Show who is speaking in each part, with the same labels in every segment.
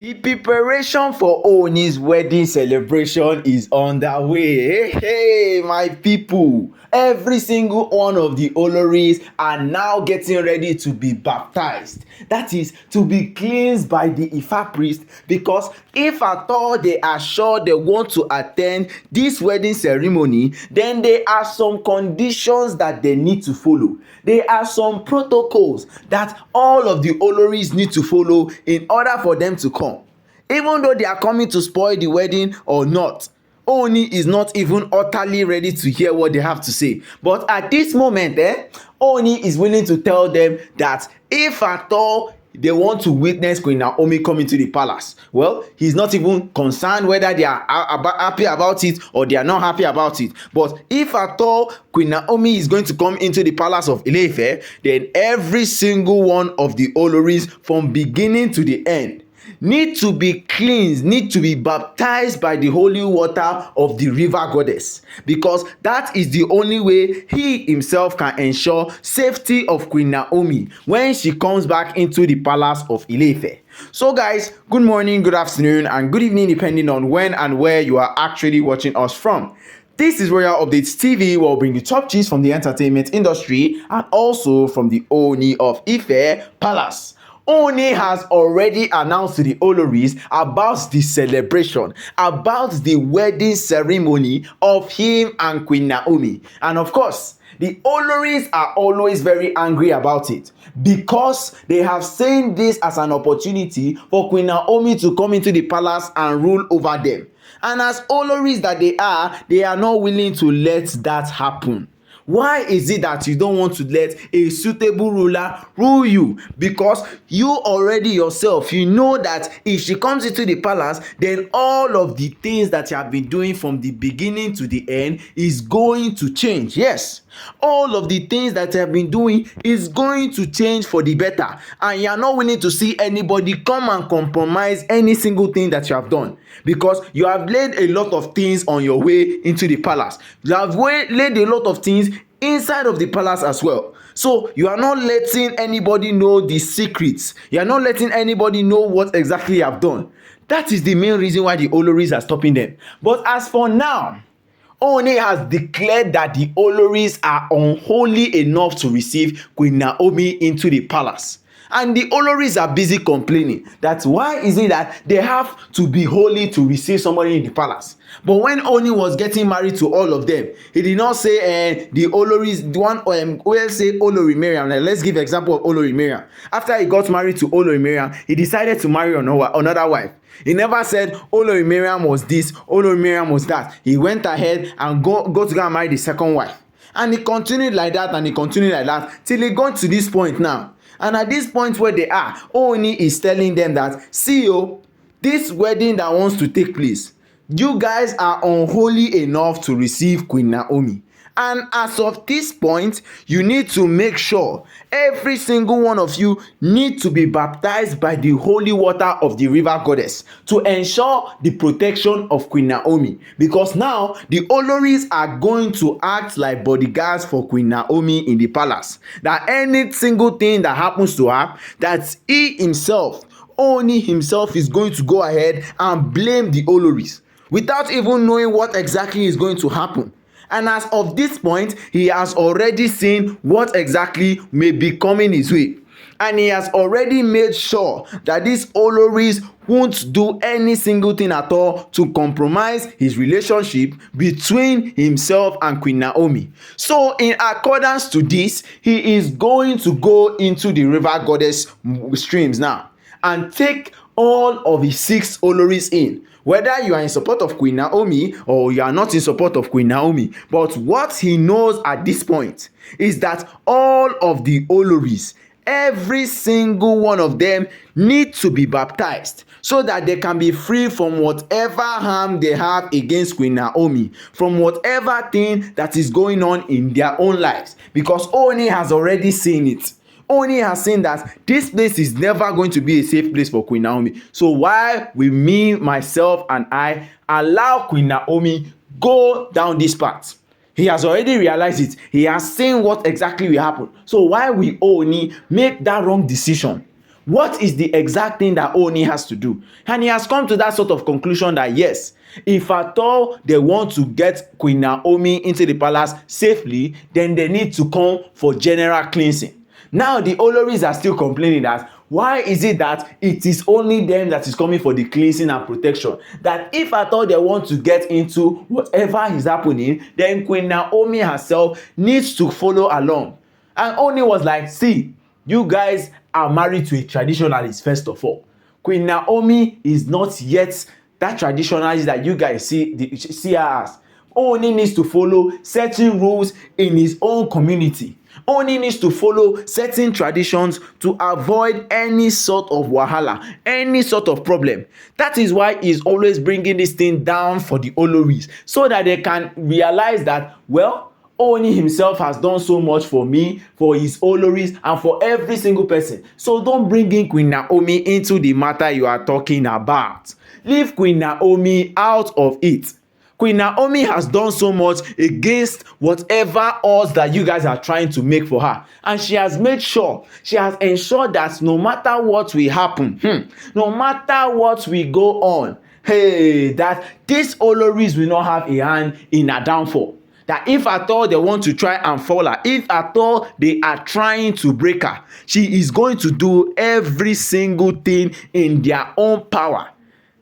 Speaker 1: The preparation for OONI'S wedding celebration is underway. Hey, my people! Every single one of the Oloris are now getting ready to be baptized. That is, to be cleansed by the Ifa priest, because if at all they are sure they want to attend this wedding ceremony, then there are some conditions that they need to follow. There are some protocols that all of the Oloris need to follow in order for them to come. Even though they are coming to spoil the wedding or not, Oni is not even utterly ready to hear what they have to say. But at this moment, Oni is willing to tell them that if at all they want to witness Queen Naomi coming to the palace, well, he's not even concerned whether they are happy about it or they are not happy about it. But if at all Queen Naomi is going to come into the palace of Ile-Ife, then every single one of the Oloris from beginning to the end need to be cleansed, need to be baptized by the holy water of the river goddess, because that is the only way he himself can ensure safety of Queen Naomi when she comes back into the palace of Ile-Ife. So guys, good morning, good afternoon, and good evening, depending on when and where you are actually watching us from. This is Royal Updates TV, where we'll bring you top gist from the entertainment industry and also from the Ooni of Ife Palace. Oni has already announced to the Oloris about the celebration, about the wedding ceremony of him and Queen Naomi. And of course, the Oloris are always very angry about it, because they have seen this as an opportunity for Queen Naomi to come into the palace and rule over them. And as Oloris that they are not willing to let that happen. Why is it that you don't want to let a suitable ruler rule you? Because you already yourself, you know that if she comes into the palace, then all of the things that you have been doing from the beginning to the end is going to change. Yes, all of the things that you have been doing is going to change for the better, and you are not willing to see anybody come and compromise any single thing that you have done, because you have laid a lot of things on your way into the palace. You have laid a lot of things inside of the palace as well. So you are not letting anybody know the secrets. You are not letting anybody know what exactly you have done. That is the main reason why the Oloris are stopping them. But as for now, Oni has declared that the Oloris are unholy enough to receive Queen Naomi into the palace. And the Oloris are busy complaining that why is it that they have to be holy to receive somebody in the palace. But when Oni was getting married to all of them, he did not say the Oloris, the one who say olorimariam. Like, let's give example of olorimariam. After he got married to olorimariam, he decided to marry another wife. He never said olorimariam was this, olorimariam was that. He went ahead and go to go and marry the second wife. And he continued like that, and he continued like that till he got to this point now. And at this point where they are, Oni is telling them that, see you, this wedding that wants to take place, you guys are unholy enough to receive Queen Naomi. And as of this point, you need to make sure every single one of you need to be baptized by the holy water of the river goddess to ensure the protection of Queen Naomi. Because now the Oloris are going to act like bodyguards for Queen Naomi in the palace. That any single thing that happens to her, that he himself, Oni himself, is going to go ahead and blame the Oloris without even knowing what exactly is going to happen. And as of this point, he has already seen what exactly may be coming his way. And he has already made sure that these Oloris won't do any single thing at all to compromise his relationship between himself and Queen Naomi. So in accordance to this, he is going to go into the river goddess streams now and take all of his 6 Oloris in. Whether you are in support of Queen Naomi or you are not in support of Queen Naomi. But what he knows at this point is that all of the Oloris, every single one of them, need to be baptized so that they can be free from whatever harm they have against Queen Naomi, from whatever thing that is going on in their own lives. Because Oni has already seen it. Oni has seen that this place is never going to be a safe place for Queen Naomi. So why will me, myself, and I allow Queen Naomi go down this path? He has already realized it. He has seen what exactly will happen. So why will Oni make that wrong decision? What is the exact thing that Ooni has to do? And he has come to that sort of conclusion that yes, if at all they want to get Queen Naomi into the palace safely, then they need to come for general cleansing. Now the Oloris are still complaining that why is it that it is only them that is coming for the cleansing and protection? That if at all they want to get into whatever is happening, then Queen Naomi herself needs to follow along. And Ooni was like, see, you guys are married to a traditionalist first of all. Queen Naomi is not yet that traditionalist that you guys see her as. Ooni needs to follow certain rules in his own community. Ooni needs to follow certain traditions to avoid any sort of wahala, any sort of problem. That is why he's always bringing this thing down for the Oloris, so that they can realize that, well, Ooni himself has done so much for me, for his Oloris, and for every single person. So don't bring in Queen Naomi into the matter you are talking about. Leave Queen Naomi out of it. Queen Naomi has done so much against whatever odds that you guys are trying to make for her. And she has made sure, she has ensured that no matter what will happen, no matter what will go on, that these Oloris will not have a hand in her downfall. That if at all they want to try and fall her, if at all they are trying to break her, she is going to do every single thing in their own power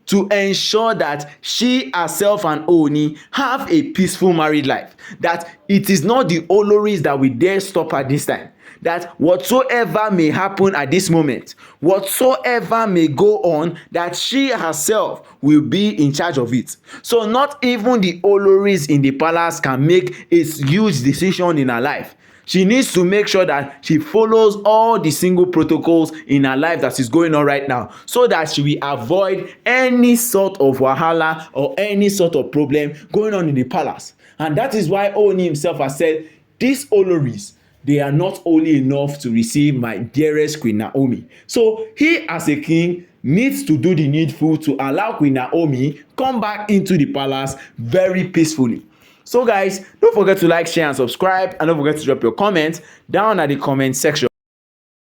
Speaker 1: to ensure that she herself and Ooni have a peaceful married life. That it is not the Oloris that will dare stop her this time. That whatsoever may happen at this moment, whatsoever may go on, that she herself will be in charge of it. So not even the Oloris in the palace can make a huge decision in her life. She needs to make sure that she follows all the single protocols in her life that is going on right now, so that she will avoid any sort of wahala or any sort of problem going on in the palace. And that is why Ooni himself has said, these Oloris, they are not only enough to receive my dearest Queen Naomi. So he, as a king, needs to do the needful to allow Queen Naomi come back into the palace very peacefully. So guys, don't forget to like, share and subscribe, and don't forget to drop your comments down at the comment section.